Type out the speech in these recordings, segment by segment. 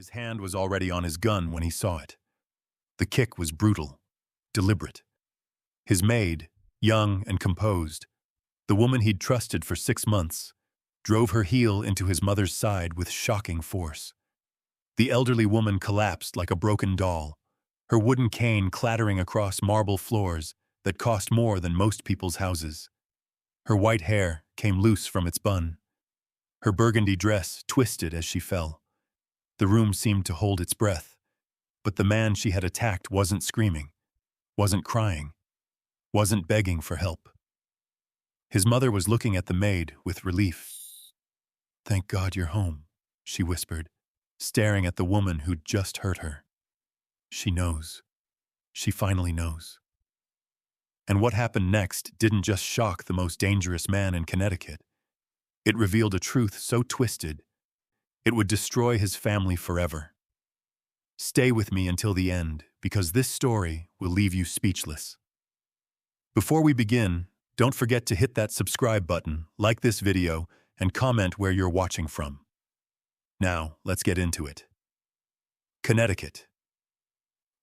His hand was already on his gun when he saw it. The kick was brutal, deliberate. His maid, young and composed, the woman he'd trusted for 6 months, drove her heel into his mother's side with shocking force. The elderly woman collapsed like a broken doll, her wooden cane clattering across marble floors that cost more than most people's houses. Her white hair came loose from its bun. Her burgundy dress twisted as she fell. The room seemed to hold its breath, but the man she had attacked wasn't screaming, wasn't crying, wasn't begging for help. His mother was looking at the maid with relief. "Thank God you're home," she whispered, staring at the woman who'd just hurt her. She knows. She finally knows. And what happened next didn't just shock the most dangerous man in Connecticut. It revealed a truth so twisted, it would destroy his family forever. Stay with me until the end, because this story will leave you speechless. Before we begin, don't forget to hit that subscribe button, like this video, and comment where you're watching from. Now, let's get into it. Connecticut.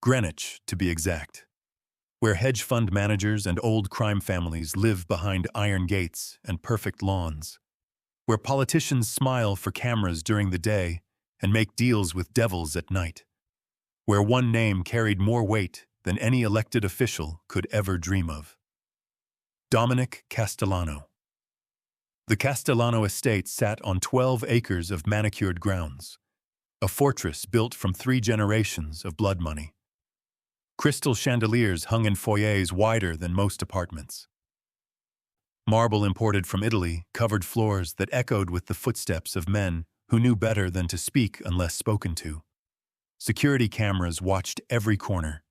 Greenwich, to be exact. Where hedge fund managers and old crime families live behind iron gates and perfect lawns. Where politicians smile for cameras during the day and make deals with devils at night. Where one name carried more weight than any elected official could ever dream of. Dominic Castellano. The Castellano estate sat on 12 acres of manicured grounds, a fortress built from 3 generations of blood money. Crystal chandeliers hung in foyers wider than most apartments. Marble imported from Italy covered floors that echoed with the footsteps of men who knew better than to speak unless spoken to. Security cameras watched every corner.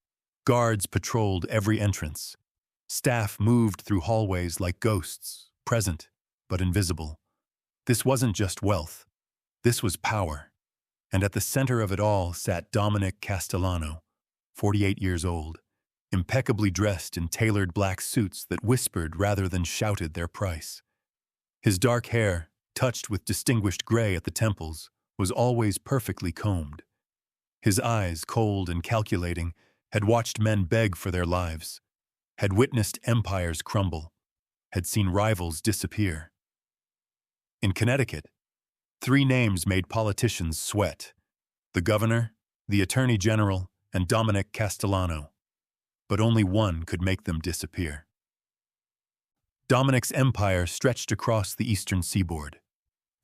Guards patrolled every entrance. Staff moved through hallways like ghosts, present but invisible. This wasn't just wealth. This was power. And at the center of it all sat Dominic Castellano, 48 years old, impeccably dressed in tailored black suits that whispered rather than shouted their price. His dark hair, touched with distinguished gray at the temples, was always perfectly combed. His eyes, cold and calculating, had watched men beg for their lives, had witnessed empires crumble, had seen rivals disappear. In Connecticut, 3 names made politicians sweat: the governor, the attorney general, and Dominic Castellano. But only one could make them disappear. Dominic's empire stretched across the eastern seaboard.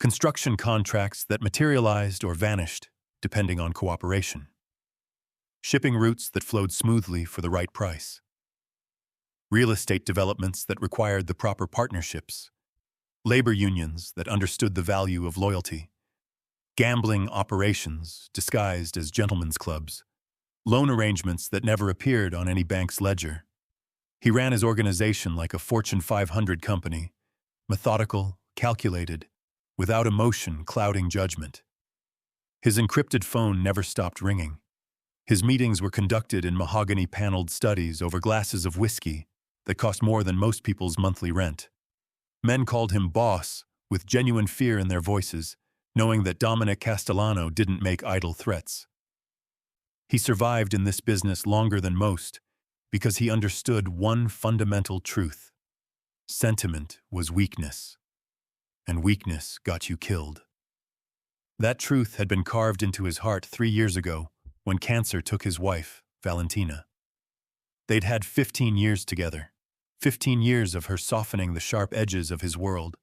Construction contracts that materialized or vanished, depending on cooperation. Shipping routes that flowed smoothly for the right price. Real estate developments that required the proper partnerships. Labor unions that understood the value of loyalty. Gambling operations disguised as gentlemen's clubs. Loan arrangements that never appeared on any bank's ledger. He ran his organization like a Fortune 500 company, methodical, calculated, without emotion clouding judgment. His encrypted phone never stopped ringing. His meetings were conducted in mahogany-paneled studies over glasses of whiskey that cost more than most people's monthly rent. Men called him boss with genuine fear in their voices, knowing that Dominic Castellano didn't make idle threats. He survived in this business longer than most because he understood one fundamental truth. Sentiment was weakness, and weakness got you killed. That truth had been carved into his heart 3 years ago when cancer took his wife, Valentina. They'd had 15 years together, 15 years of her softening the sharp edges of his world,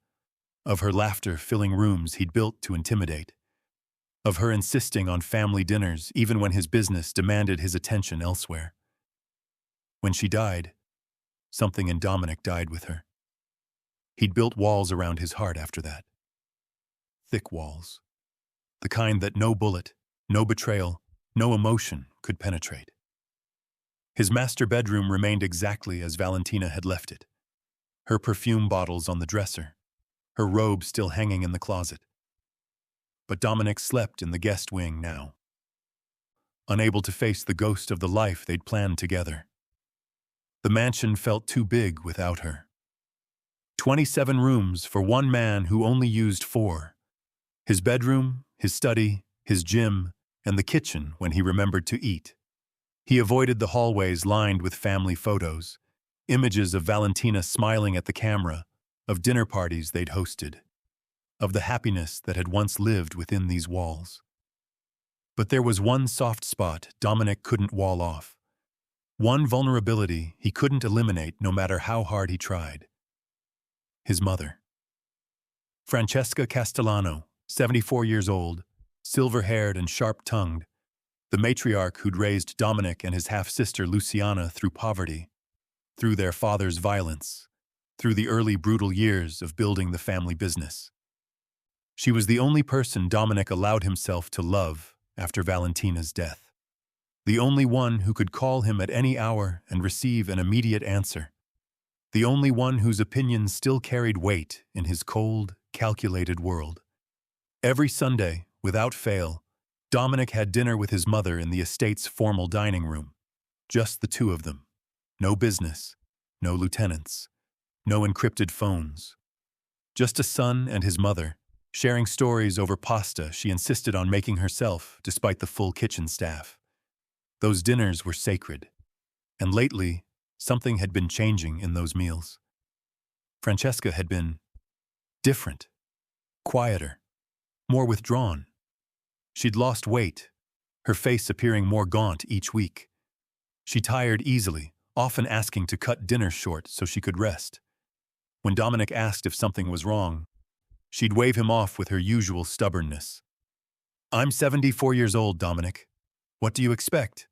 of her laughter filling rooms he'd built to intimidate, of her insisting on family dinners even when his business demanded his attention elsewhere. When she died, something in Dominic died with her. He'd built walls around his heart after that. Thick walls. The kind that no bullet, no betrayal, no emotion could penetrate. His master bedroom remained exactly as Valentina had left it. Her perfume bottles on the dresser, her robe still hanging in the closet. But Dominic slept in the guest wing now, unable to face the ghost of the life they'd planned together. The mansion felt too big without her. 27 rooms for one man who only used 4. His bedroom, his study, his gym, and the kitchen when he remembered to eat. He avoided the hallways lined with family photos, images of Valentina smiling at the camera, of dinner parties they'd hosted, of the happiness that had once lived within these walls. But there was one soft spot Dominic couldn't wall off, one vulnerability he couldn't eliminate no matter how hard he tried. His mother. Francesca Castellano, 74 years old, silver-haired and sharp-tongued, the matriarch who'd raised Dominic and his half-sister Luciana through poverty, through their father's violence, through the early brutal years of building the family business. She was the only person Dominic allowed himself to love after Valentina's death. The only one who could call him at any hour and receive an immediate answer. The only one whose opinions still carried weight in his cold, calculated world. Every Sunday, without fail, Dominic had dinner with his mother in the estate's formal dining room. Just the two of them. No business, no lieutenants, no encrypted phones. Just a son and his mother, sharing stories over pasta she insisted on making herself despite the full kitchen staff. Those dinners were sacred, and lately, something had been changing in those meals. Francesca had been different, quieter, more withdrawn. She'd lost weight, her face appearing more gaunt each week. She tired easily, often asking to cut dinner short so she could rest. When Dominic asked if something was wrong, she'd wave him off with her usual stubbornness. "I'm 74 years old, Dominic. What do you expect?"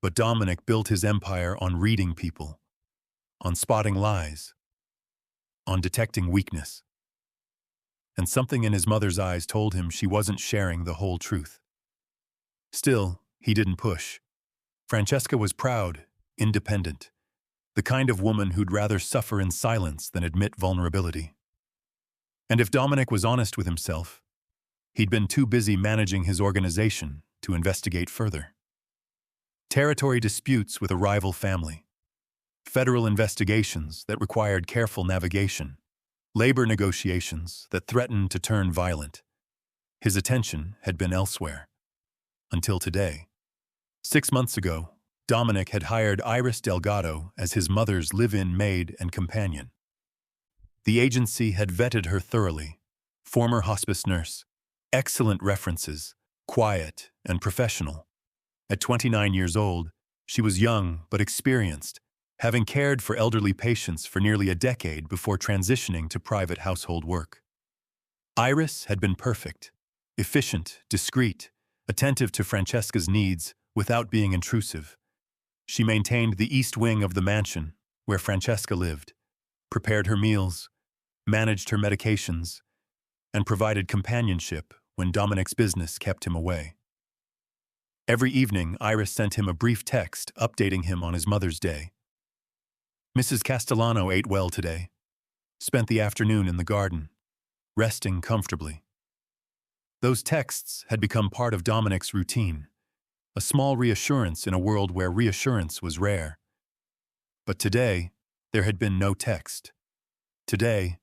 But Dominic built his empire on reading people, on spotting lies, on detecting weakness. And something in his mother's eyes told him she wasn't sharing the whole truth. Still, he didn't push. Francesca was proud, independent, the kind of woman who'd rather suffer in silence than admit vulnerability. And if Dominic was honest with himself, he'd been too busy managing his organization to investigate further. Territory disputes with a rival family, federal investigations that required careful navigation, labor negotiations that threatened to turn violent. His attention had been elsewhere. Until today. 6 months ago, Dominic had hired Iris Delgado as his mother's live-in maid and companion. The agency had vetted her thoroughly. Former hospice nurse, excellent references, quiet and professional. At 29 years old, she was young but experienced, having cared for elderly patients for nearly a decade before transitioning to private household work. Iris had been perfect, efficient, discreet, attentive to Francesca's needs without being intrusive. She maintained the east wing of the mansion where Francesca lived, prepared her meals, managed her medications, and provided companionship when Dominic's business kept him away. Every evening, Iris sent him a brief text updating him on his Mother's Day. Mrs. Castellano ate well today, spent the afternoon in the garden, resting comfortably. Those texts had become part of Dominic's routine, a small reassurance in a world where reassurance was rare. But today, there had been no text. Today,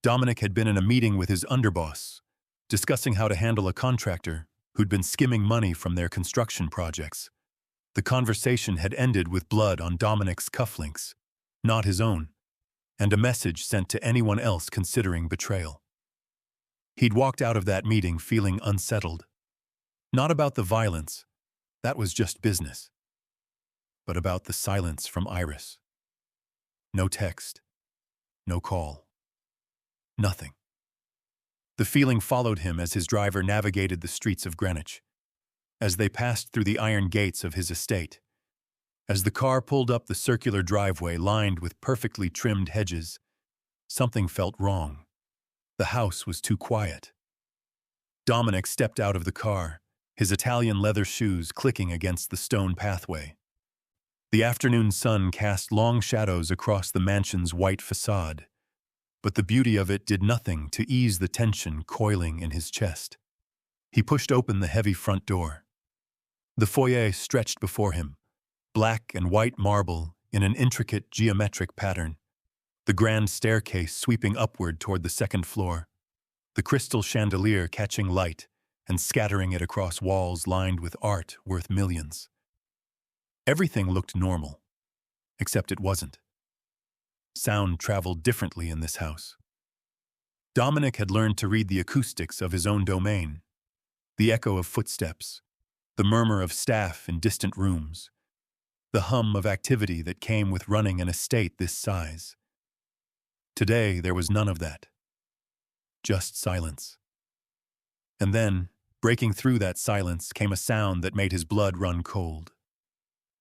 Dominic had been in a meeting with his underboss, discussing how to handle a contractor who'd been skimming money from their construction projects. The conversation had ended with blood on Dominic's cufflinks, not his own, and a message sent to anyone else considering betrayal. He'd walked out of that meeting feeling unsettled. Not about the violence, that was just business, but about the silence from Iris. No text, no call, nothing. The feeling followed him as his driver navigated the streets of Greenwich, as they passed through the iron gates of his estate. As the car pulled up the circular driveway lined with perfectly trimmed hedges, something felt wrong. The house was too quiet. Dominic stepped out of the car, his Italian leather shoes clicking against the stone pathway. The afternoon sun cast long shadows across the mansion's white facade, but the beauty of it did nothing to ease the tension coiling in his chest. He pushed open the heavy front door. The foyer stretched before him, black and white marble in an intricate geometric pattern, the grand staircase sweeping upward toward the second floor, the crystal chandelier catching light and scattering it across walls lined with art worth millions. Everything looked normal, except it wasn't. Sound traveled differently in this house. Dominic had learned to read the acoustics of his own domain, the echo of footsteps, the murmur of staff in distant rooms, the hum of activity that came with running an estate this size. Today, there was none of that. Just silence. And then, breaking through that silence, came a sound that made his blood run cold.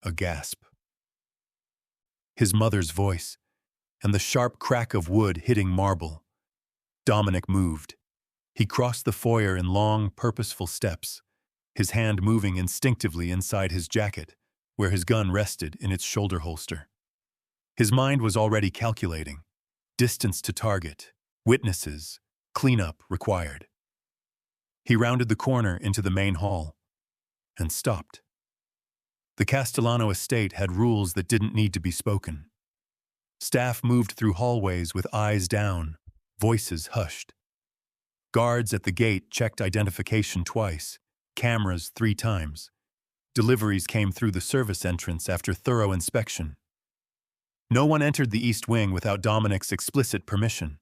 A gasp. His mother's voice, and the sharp crack of wood hitting marble. Dominic moved. He crossed the foyer in long, purposeful steps, his hand moving instinctively inside his jacket, where his gun rested in its shoulder holster. His mind was already calculating. Distance to target, witnesses, cleanup required. He rounded the corner into the main hall and stopped. The Castellano estate had rules that didn't need to be spoken. Staff moved through hallways with eyes down, voices hushed. Guards at the gate checked identification twice, cameras 3 times. Deliveries came through the service entrance after thorough inspection. No one entered the East Wing without Dominic's explicit permission.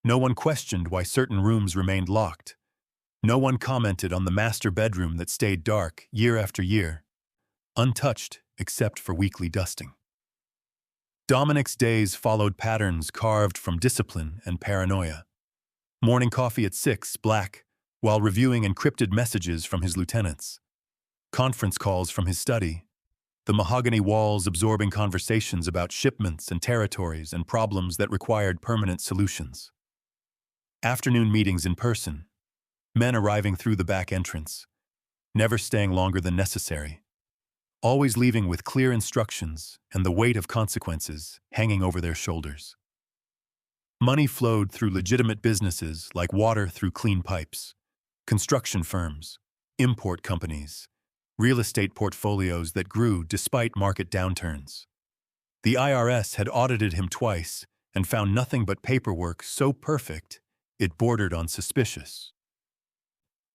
No one questioned why certain rooms remained locked. No one commented on the master bedroom that stayed dark year after year, untouched except for weekly dusting. Dominic's days followed patterns carved from discipline and paranoia. Morning coffee at 6, black, while reviewing encrypted messages from his lieutenants. Conference calls from his study. The mahogany walls absorbing conversations about shipments and territories and problems that required permanent solutions. Afternoon meetings in person. Men arriving through the back entrance, never staying longer than necessary. Always leaving with clear instructions and the weight of consequences hanging over their shoulders. Money flowed through legitimate businesses like water through clean pipes, construction firms, import companies, real estate portfolios that grew despite market downturns. The IRS had audited him twice and found nothing but paperwork so perfect it bordered on suspicious.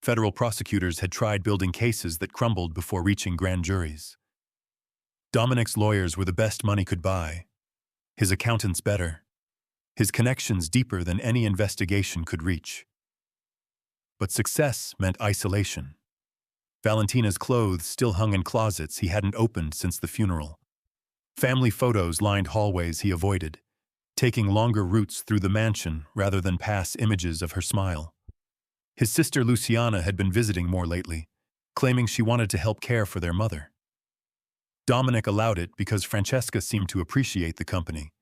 Federal prosecutors had tried building cases that crumbled before reaching grand juries. Dominic's lawyers were the best money could buy, his accountants better, his connections deeper than any investigation could reach. But success meant isolation. Valentina's clothes still hung in closets he hadn't opened since the funeral. Family photos lined hallways he avoided, taking longer routes through the mansion rather than pass images of her smile. His sister Luciana had been visiting more lately, claiming she wanted to help care for their mother. Dominic allowed it because Francesca seemed to appreciate the company,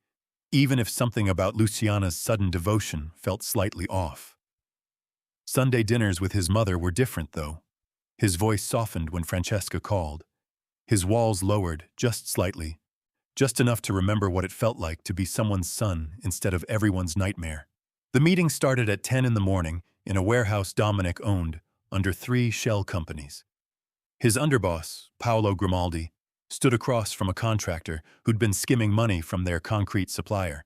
even if something about Luciana's sudden devotion felt slightly off. Sunday dinners with his mother were different, though. His voice softened when Francesca called. His walls lowered just slightly, just enough to remember what it felt like to be someone's son instead of everyone's nightmare. The meeting started at 10 in the morning in a warehouse Dominic owned under 3 shell companies. His underboss, Paolo Grimaldi, stood across from a contractor who'd been skimming money from their concrete supplier.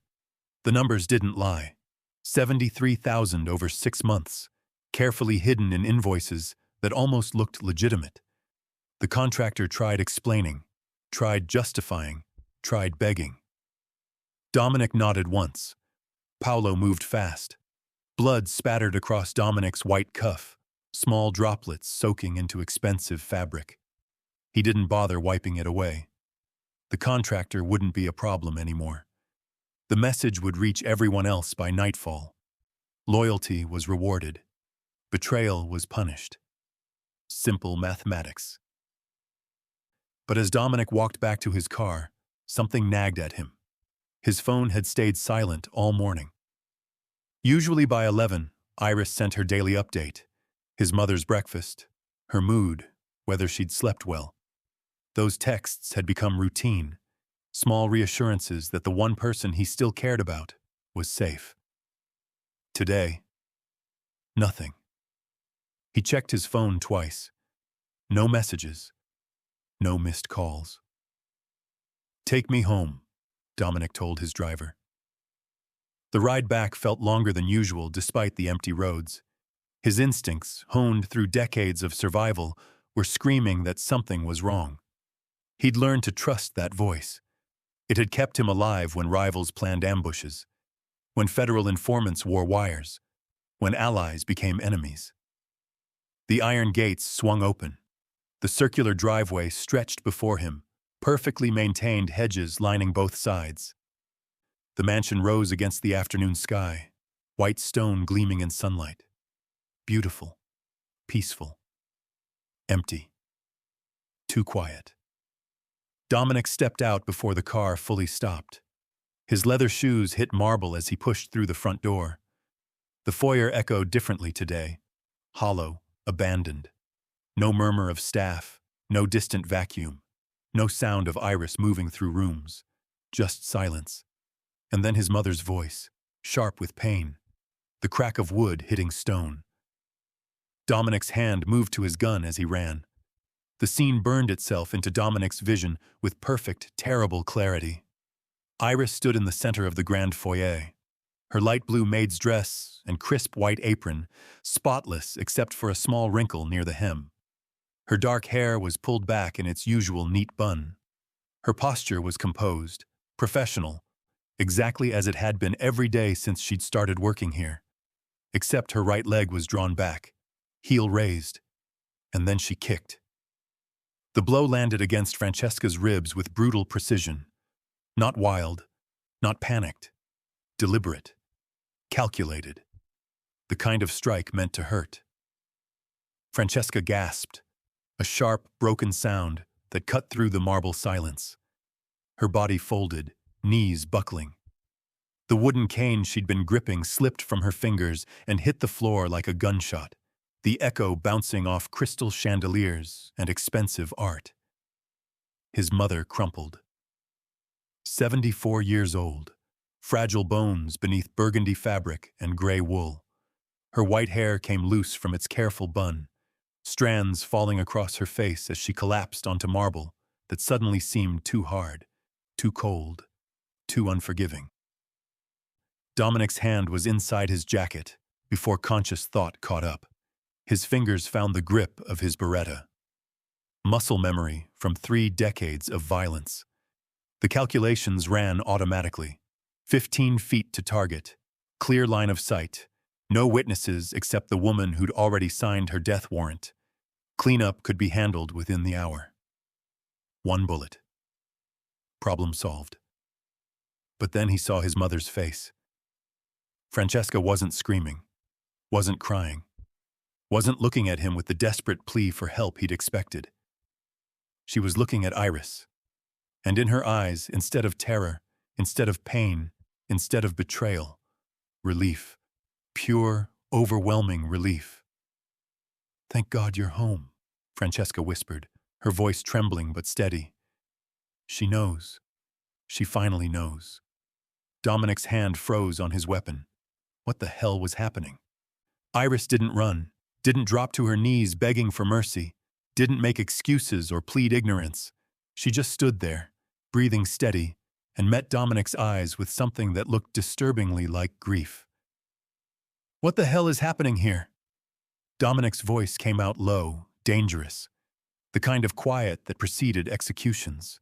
The numbers didn't lie. 73,000 over 6 months, carefully hidden in invoices that almost looked legitimate. The contractor tried explaining, tried justifying, tried begging. Dominic nodded once. Paolo moved fast. Blood spattered across Dominic's white cuff, small droplets soaking into expensive fabric. He didn't bother wiping it away. The contractor wouldn't be a problem anymore. The message would reach everyone else by nightfall. Loyalty was rewarded. Betrayal was punished. Simple mathematics. But as Dominic walked back to his car, something nagged at him. His phone had stayed silent all morning. Usually by 11, Iris sent her daily update, his mother's breakfast, her mood, whether she'd slept well. Those texts had become routine, small reassurances that the one person he still cared about was safe. Today, nothing. He checked his phone twice. No messages. No missed calls. "Take me home," Dominic told his driver. The ride back felt longer than usual despite the empty roads. His instincts, honed through decades of survival, were screaming that something was wrong. He'd learned to trust that voice. It had kept him alive when rivals planned ambushes, when federal informants wore wires, when allies became enemies. The iron gates swung open. The circular driveway stretched before him, perfectly maintained hedges lining both sides. The mansion rose against the afternoon sky, white stone gleaming in sunlight. Beautiful, peaceful, empty, too quiet. Dominic stepped out before the car fully stopped. His leather shoes hit marble as he pushed through the front door. The foyer echoed differently today, hollow, abandoned. No murmur of staff, no distant vacuum, no sound of Iris moving through rooms, just silence. And then his mother's voice, sharp with pain, the crack of wood hitting stone. Dominic's hand moved to his gun as he ran. The scene burned itself into Dominic's vision with perfect, terrible clarity. Iris stood in the center of the grand foyer, her light blue maid's dress and crisp white apron, spotless except for a small wrinkle near the hem. Her dark hair was pulled back in its usual neat bun. Her posture was composed, professional, exactly as it had been every day since she'd started working here. Except her right leg was drawn back, heel raised, and then she kicked. The blow landed against Francesca's ribs with brutal precision. Not wild, not panicked, deliberate, calculated. The kind of strike meant to hurt. Francesca gasped, a sharp, broken sound that cut through the marble silence. Her body folded, knees buckling. The wooden cane she'd been gripping slipped from her fingers and hit the floor like a gunshot, the echo bouncing off crystal chandeliers and expensive art. His mother crumpled. 74 years old, fragile bones beneath burgundy fabric and gray wool. Her white hair came loose from its careful bun, strands falling across her face as she collapsed onto marble that suddenly seemed too hard, too cold, too unforgiving. Dominic's hand was inside his jacket before conscious thought caught up. His fingers found the grip of his Beretta. Muscle memory from 3 decades of violence. The calculations ran automatically. 15 feet to target, clear line of sight, no witnesses except the woman who'd already signed her death warrant. Cleanup could be handled within the hour. 1 bullet. Problem solved. But then he saw his mother's face. Francesca wasn't screaming, wasn't crying, wasn't looking at him with the desperate plea for help he'd expected. She was looking at Iris. And in her eyes, instead of terror, instead of pain, instead of betrayal, relief. Pure, overwhelming relief. "Thank God you're home," Francesca whispered, her voice trembling but steady. She knows. She finally knows. Dominic's hand froze on his weapon. What the hell was happening? Iris didn't run, didn't drop to her knees begging for mercy, didn't make excuses or plead ignorance. She just stood there, breathing steady, and met Dominic's eyes with something that looked disturbingly like grief. "What the hell is happening here?" Dominic's voice came out low, dangerous, the kind of quiet that preceded executions.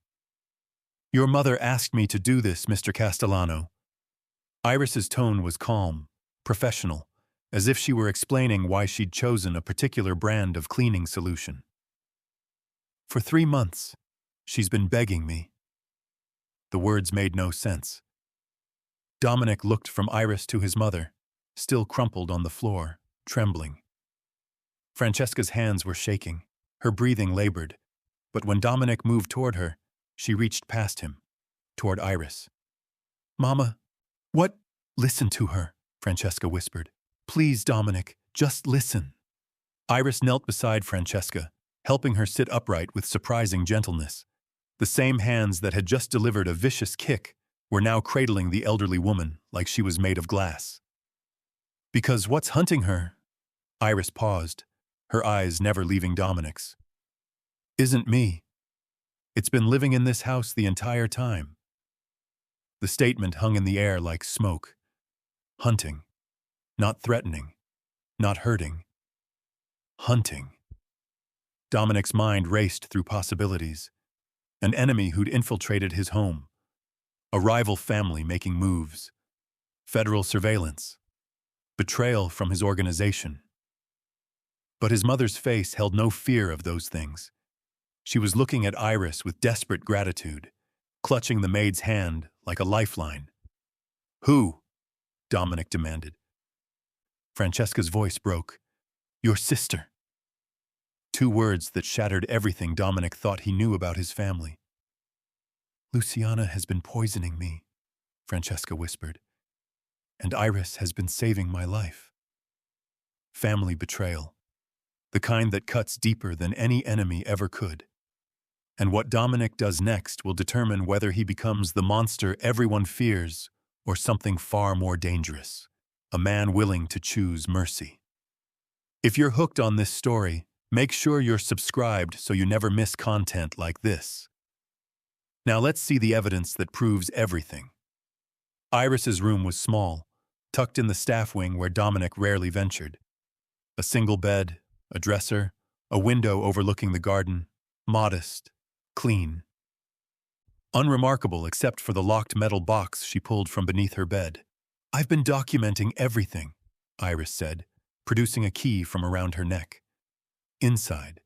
"Your mother asked me to do this, Mr. Castellano." Iris's tone was calm, professional, as if she were explaining why she'd chosen a particular brand of cleaning solution. "For 3 months, she's been begging me." The words made no sense. Dominic looked from Iris to his mother, still crumpled on the floor, trembling. Francesca's hands were shaking, her breathing labored, but when Dominic moved toward her, she reached past him, toward Iris. "Mama, what?" "Listen to her," Francesca whispered. "Please, Dominic, just listen." Iris knelt beside Francesca, helping her sit upright with surprising gentleness. The same hands that had just delivered a vicious kick were now cradling the elderly woman like she was made of glass. "Because what's hunting her?" Iris paused, her eyes never leaving Dominic's. "Isn't me. It's been living in this house the entire time." The statement hung in the air like smoke. Hunting. Not threatening. Not hurting. Hunting. Dominic's mind raced through possibilities. An enemy who'd infiltrated his home. A rival family making moves. Federal surveillance. Betrayal from his organization. But his mother's face held no fear of those things. She was looking at Iris with desperate gratitude, clutching the maid's hand like a lifeline. "Who?" Dominic demanded. Francesca's voice broke. "Your sister." Two words that shattered everything Dominic thought he knew about his family. "Luciana has been poisoning me," Francesca whispered, "and Iris has been saving my life." Family betrayal. The kind that cuts deeper than any enemy ever could. And what Dominic does next will determine whether he becomes the monster everyone fears or something far more dangerous, a man willing to choose mercy. If you're hooked on this story, make sure you're subscribed so you never miss content like this. Now let's see the evidence that proves everything. Iris's room was small, tucked in the staff wing where Dominic rarely ventured. A single bed, a dresser, a window overlooking the garden, modest, clean. Unremarkable except for the locked metal box she pulled from beneath her bed. "I've been documenting everything," Iris said, producing a key from around her neck. Inside,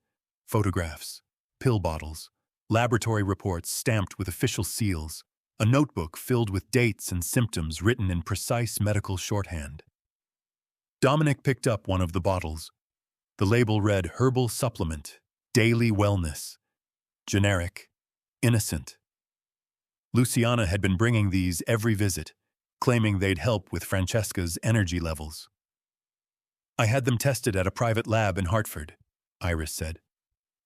photographs, pill bottles, laboratory reports stamped with official seals, a notebook filled with dates and symptoms written in precise medical shorthand. Dominic picked up one of the bottles. The label read Herbal Supplement, Daily Wellness. Generic, innocent. Luciana had been bringing these every visit, claiming they'd help with Francesca's energy levels. "I had them tested at a private lab in Hartford," Iris said.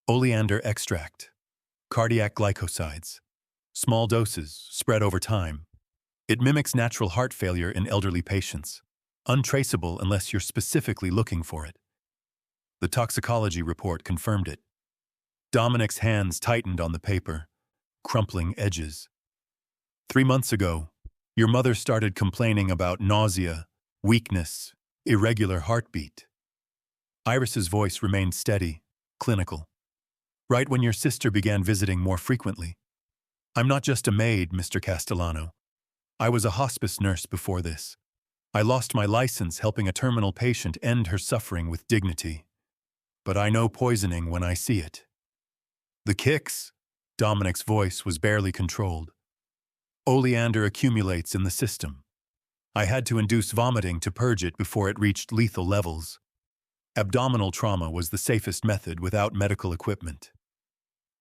"Oleander extract, cardiac glycosides, small doses spread over time. It mimics natural heart failure in elderly patients, untraceable unless you're specifically looking for it." The toxicology report confirmed it. Dominic's hands tightened on the paper, crumpling edges. 3 months ago, your mother started complaining about nausea, weakness, irregular heartbeat. Iris's voice remained steady, clinical. "Right when your sister began visiting more frequently. I'm not just a maid, Mr. Castellano. I was a hospice nurse before this. I lost my license helping a terminal patient end her suffering with dignity. But I know poisoning when I see it." "The kicks?" Dominic's voice was barely controlled. "Oleander accumulates in the system. I had to induce vomiting to purge it before it reached lethal levels. Abdominal trauma was the safest method without medical equipment.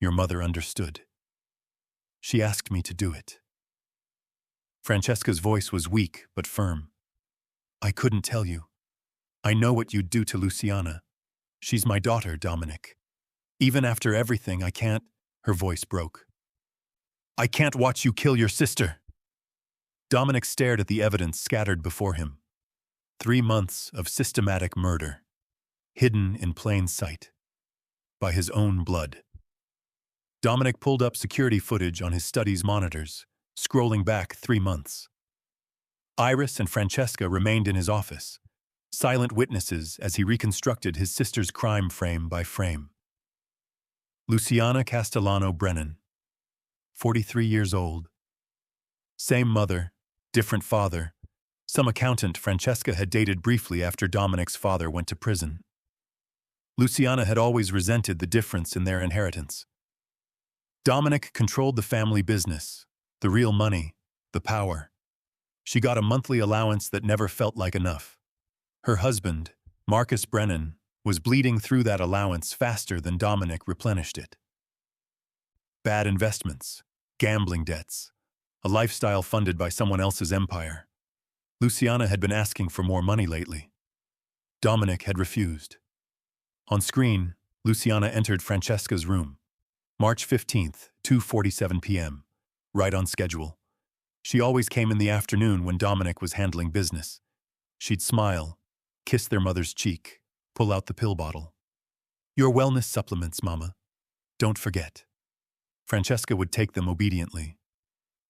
Your mother understood. She asked me to do it." Francesca's voice was weak but firm. "I couldn't tell you. I know what you'd do to Luciana. She's my daughter, Dominic. Even after everything, I can't—" Her voice broke. "I can't watch you kill your sister." Dominic stared at the evidence scattered before him. 3 months of systematic murder, hidden in plain sight, by his own blood. Dominic pulled up security footage on his study's monitors, scrolling back 3 months. Iris and Francesca remained in his office, silent witnesses as he reconstructed his sister's crime frame by frame. Luciana Castellano Brennan, 43 years old. Same mother, different father. Some accountant Francesca had dated briefly after Dominic's father went to prison. Luciana had always resented the difference in their inheritance. Dominic controlled the family business, the real money, the power. She got a monthly allowance that never felt like enough. Her husband, Marcus Brennan, was bleeding through that allowance faster than Dominic replenished it. Bad investments, gambling debts, a lifestyle funded by someone else's empire. Luciana had been asking for more money lately. Dominic had refused. On screen, Luciana entered Francesca's room. March 15th, 2:47 p.m., right on schedule. She always came in the afternoon when Dominic was handling business. She'd smile, kiss their mother's cheek, pull out the pill bottle. "Your wellness supplements, Mama. Don't forget." Francesca would take them obediently.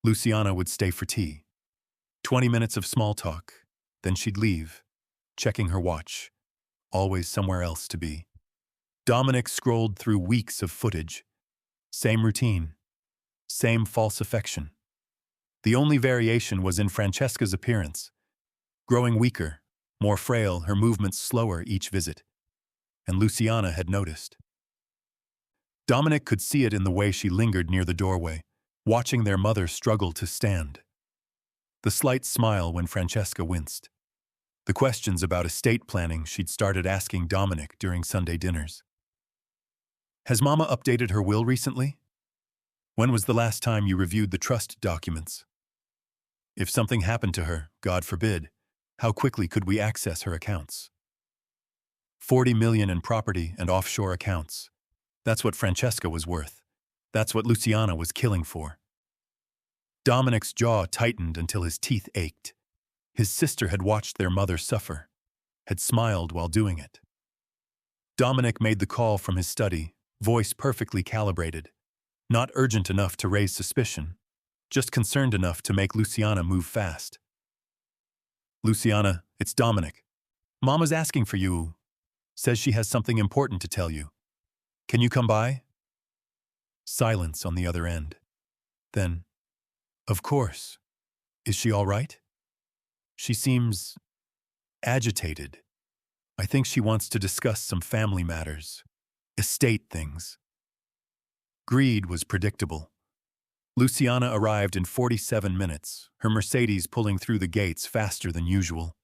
Luciana would stay for tea. 20 minutes of small talk, then she'd leave, checking her watch, always somewhere else to be. Dominic scrolled through weeks of footage. Same routine. Same false affection. The only variation was in Francesca's appearance. Growing weaker, more frail, her movements slower each visit. And Luciana had noticed. Dominic could see it in the way she lingered near the doorway, watching their mother struggle to stand. The slight smile when Francesca winced. The questions about estate planning she'd started asking Dominic during Sunday dinners. Has Mama updated her will recently? When was the last time you reviewed the trust documents? If something happened to her, God forbid, how quickly could we access her accounts? 40 million in property and offshore accounts. That's what Francesca was worth. That's what Luciana was killing for. Dominic's jaw tightened until his teeth ached. His sister had watched their mother suffer, had smiled while doing it. Dominic made the call from his study, voice perfectly calibrated. Not urgent enough to raise suspicion, just concerned enough to make Luciana move fast. Luciana, it's Dominic. Mama's asking for you. Says she has something important to tell you. Can you come by? Silence on the other end. Then, of course. Is she all right? She seems agitated. I think she wants to discuss some family matters, estate things. Greed was predictable. Luciana arrived in 47 minutes, her Mercedes pulling through the gates faster than usual.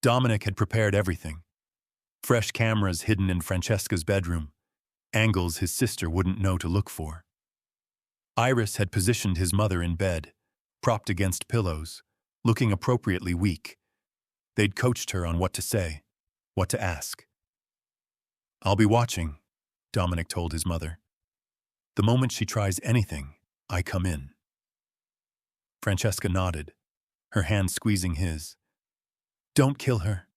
Dominic had prepared everything. Fresh cameras hidden in Francesca's bedroom, angles his sister wouldn't know to look for. Iris had positioned his mother in bed, propped against pillows, looking appropriately weak. They'd coached her on what to say, what to ask. I'll be watching, Dominic told his mother. The moment she tries anything, I come in. Francesca nodded, her hand squeezing his. Don't kill her.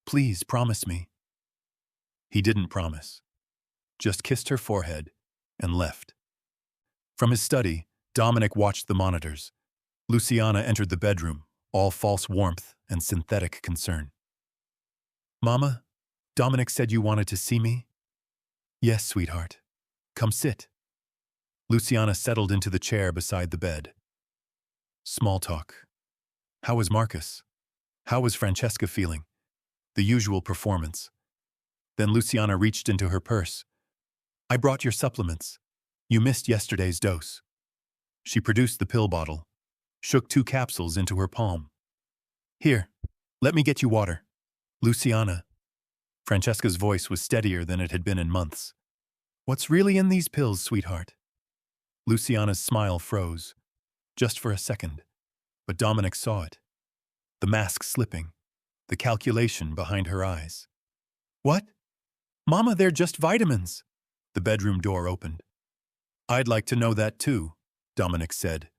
Please, promise me. He didn't promise, just kissed her forehead and left. From his study, Dominic watched the monitors. Luciana entered the bedroom, all false warmth and synthetic concern. Mama, Dominic said you wanted to see me? Yes, sweetheart. Come sit. Luciana settled into the chair beside the bed. Small talk. How was Marcus? How was Francesca feeling? The usual performance. Then Luciana reached into her purse. I brought your supplements. You missed yesterday's dose. She produced the pill bottle, shook 2 capsules into her palm. Here, let me get you water. Luciana. Francesca's voice was steadier than it had been in months. What's really in these pills, sweetheart? Luciana's smile froze, just for a second, but Dominic saw it. The mask slipping, the calculation behind her eyes. What? Mama, they're just vitamins. The bedroom door opened. I'd like to know that too, Dominic said,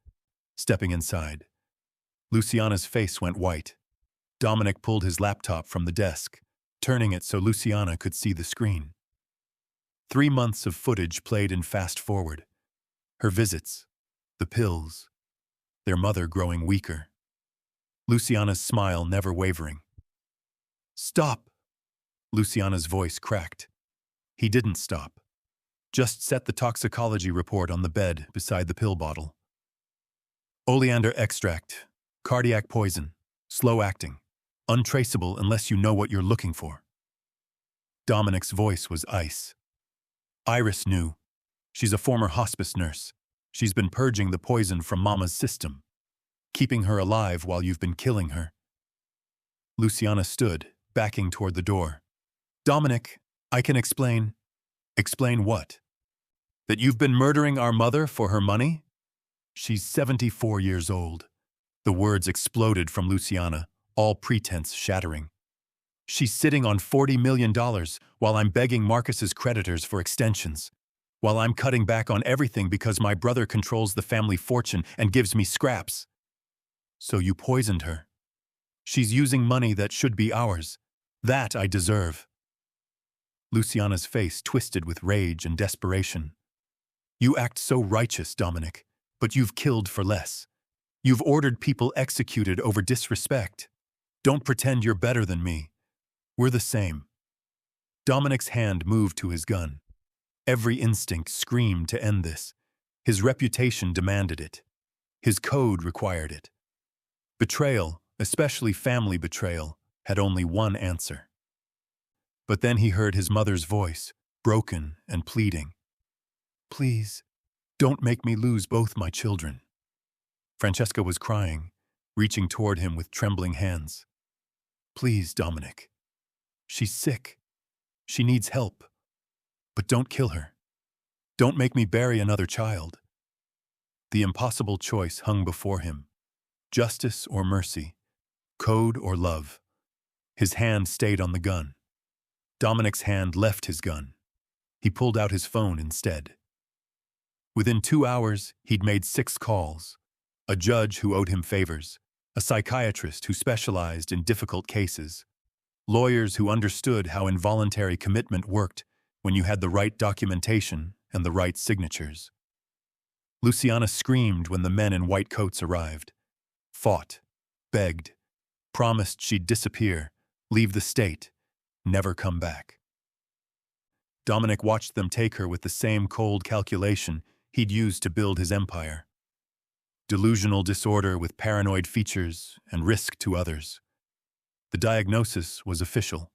stepping inside. Luciana's face went white. Dominic pulled his laptop from the desk, turning it so Luciana could see the screen. 3 months of footage played in fast forward. Her visits, the pills, their mother growing weaker. Luciana's smile never wavering. Stop! Luciana's voice cracked. He didn't stop. Just set the toxicology report on the bed beside the pill bottle. Oleander extract, cardiac poison, slow-acting, untraceable unless you know what you're looking for. Dominic's voice was ice. Iris knew. She's a former hospice nurse. She's been purging the poison from Mama's system, keeping her alive while you've been killing her. Luciana stood, backing toward the door. Dominic, I can explain. Explain what? That you've been murdering our mother for her money? She's 74 years old. The words exploded from Luciana, all pretense shattering. She's sitting on $40 million while I'm begging Marcus's creditors for extensions, while I'm cutting back on everything because my brother controls the family fortune and gives me scraps. So you poisoned her. She's using money that should be ours. That I deserve. Luciana's face twisted with rage and desperation. You act so righteous, Dominic, but you've killed for less. You've ordered people executed over disrespect. Don't pretend you're better than me. We're the same. Dominic's hand moved to his gun. Every instinct screamed to end this. His reputation demanded it. His code required it. Betrayal, especially family betrayal, had only one answer. But then he heard his mother's voice, broken and pleading. "Please, don't make me lose both my children." Francesca was crying, reaching toward him with trembling hands. "Please, Dominic. She's sick. She needs help. But don't kill her. Don't make me bury another child." The impossible choice hung before him. Justice or mercy, code or love. His hand stayed on the gun. Dominic's hand left his gun. He pulled out his phone instead. Within 2 hours, he'd made 6 calls. A judge who owed him favors, a psychiatrist who specialized in difficult cases, lawyers who understood how involuntary commitment worked when you had the right documentation and the right signatures. Luciana screamed when the men in white coats arrived, fought, begged, promised she'd disappear, leave the state, never come back. Dominic watched them take her with the same cold calculation he'd used to build his empire. Delusional disorder with paranoid features and risk to others. The diagnosis was official.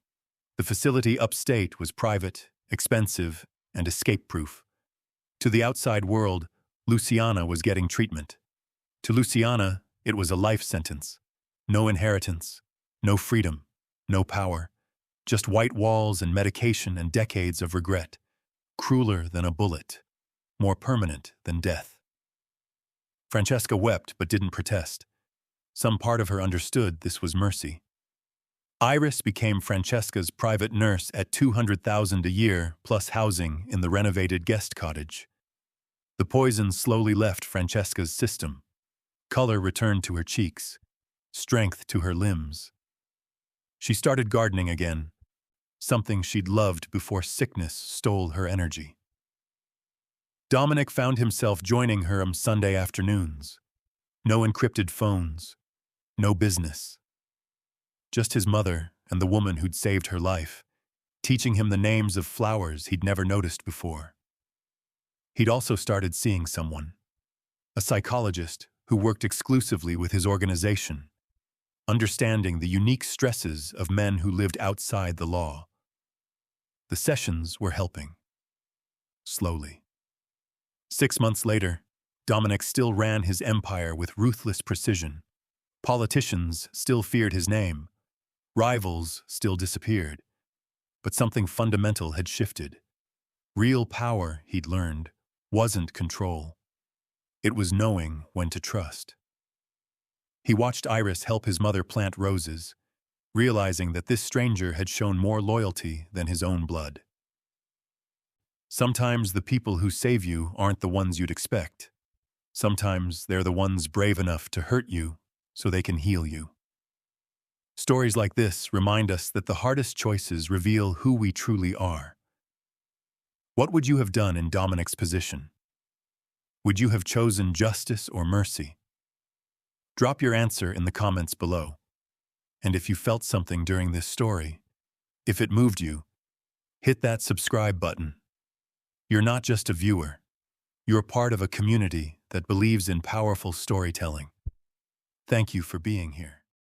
The facility upstate was private, expensive, and escape-proof. To the outside world, Luciana was getting treatment. To Luciana, it was a life sentence. No inheritance, no freedom, no power. Just white walls and medication and decades of regret. Crueler than a bullet. More permanent than death. Francesca wept but didn't protest. Some part of her understood this was mercy. Iris became Francesca's private nurse at $200,000 a year plus housing in the renovated guest cottage. The poison slowly left Francesca's system. Color returned to her cheeks. Strength to her limbs. She started gardening again. Something she'd loved before sickness stole her energy. Dominic found himself joining her on Sunday afternoons. No encrypted phones. No business. Just his mother and the woman who'd saved her life, teaching him the names of flowers he'd never noticed before. He'd also started seeing someone. A psychologist who worked exclusively with his organization, understanding the unique stresses of men who lived outside the law. The sessions were helping. Slowly. 6 months later, Dominic still ran his empire with ruthless precision. Politicians still feared his name. Rivals still disappeared. But something fundamental had shifted. Real power, he'd learned, wasn't control. It was knowing when to trust. He watched Iris help his mother plant roses, realizing that this stranger had shown more loyalty than his own blood. Sometimes the people who save you aren't the ones you'd expect. Sometimes they're the ones brave enough to hurt you so they can heal you. Stories like this remind us that the hardest choices reveal who we truly are. What would you have done in Dominic's position? Would you have chosen justice or mercy? Drop your answer in the comments below. And if you felt something during this story, if it moved you, hit that subscribe button. You're not just a viewer. You're part of a community that believes in powerful storytelling. Thank you for being here.